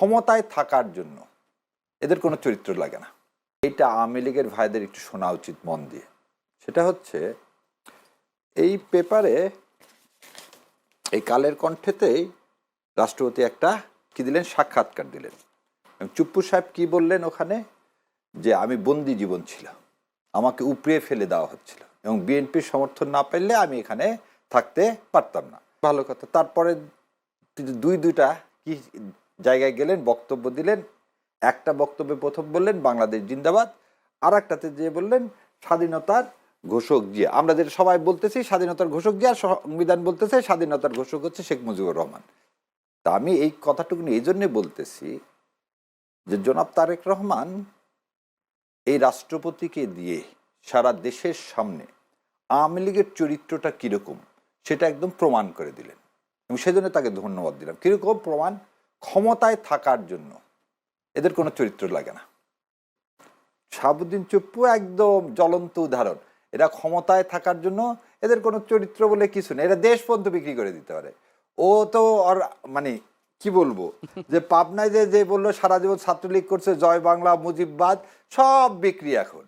ক্ষমতায় থাকার জন্য এদের কোনো চরিত্র লাগে না। এইটা আওয়ামী লীগের ভাইদের একটু শোনা উচিত মন দিয়ে। সেটা হচ্ছে এই পেপারে, এই কালের কণ্ঠেতেই রাষ্ট্রপতি একটা কি দিলেন, সাক্ষাৎকার দিলেন। চুপ্পু সাহেব কি বললেন ওখানে, যে আমি বন্দি জীবন ছিল, আমাকে উপড়িয়ে ফেলে দেওয়া হচ্ছিল এবং বিএনপির সমর্থন না পেলে আমি এখানে থাকতে পারতাম না। ভালো কথা। তারপরে দুইটা কি জায়গায় গেলেন, বক্তব্য দিলেন। একটা বক্তব্যে প্রথম বললেন বাংলাদেশ জিন্দাবাদ, আর একটাতে যে বললেন স্বাধীনতার ঘোষক জিয়া। আমরা যেটা সবাই বলতেছি স্বাধীনতার ঘোষক জিয়া, সংবিধান বলতেছে স্বাধীনতার ঘোষক হচ্ছে শেখ মুজিবুর রহমান। তা আমি এই কথাটুকু এই জন্যে বলতেছি যে জনাব তারেক রহমান এই রাষ্ট্রপতিকে দিয়ে সারা দেশের সামনে আওয়ামী লীগের চরিত্রটা কীরকম সেটা একদম প্রমাণ করে দিলেন এবং সেজন্য তাকে ধন্যবাদ দিলাম। কীরকম প্রমাণ? ক্ষমতায় থাকার জন্য এদের কোনো চরিত্র লাগে না। শাহাবুদ্দিন চুপ্পু একদম জ্বলন্ত উদাহরণ। এরা ক্ষমতায় থাকার জন্য এদের কোনো চরিত্র বলে কিছু নেই, এরা দেশ পর্যন্ত বিক্রি করে দিতে পারে। ও তো আর মানে কি বলবো, যে পাবনায় যে বললো সারা জীবন ছাত্রলীগ করছে, জয় বাংলা মুজিববাদ, সব বিক্রি এখন।